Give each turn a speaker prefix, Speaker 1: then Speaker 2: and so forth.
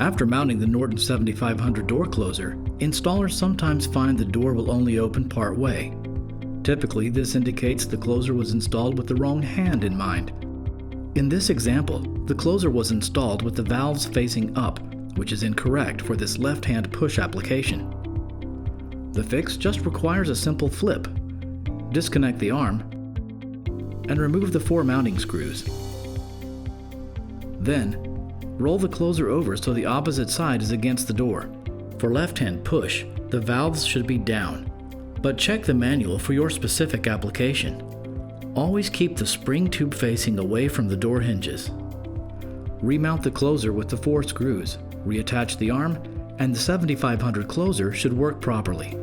Speaker 1: After mounting the Norton 7500 door closer, installers sometimes find the door will only open part way. Typically, this indicates the closer was installed with the wrong hand in mind. In this example, the closer was installed with the valves facing up, which is incorrect for this left-hand push application. The fix just requires a simple flip. Disconnect the arm and remove the 4 mounting screws. Then, roll the closer over so the opposite side is against the door. For left-hand push, the valves should be down, but check the manual for your specific application. Always keep the spring tube facing away from the door hinges. Remount the closer with the 4 screws, reattach the arm, and the 7500 closer should work properly.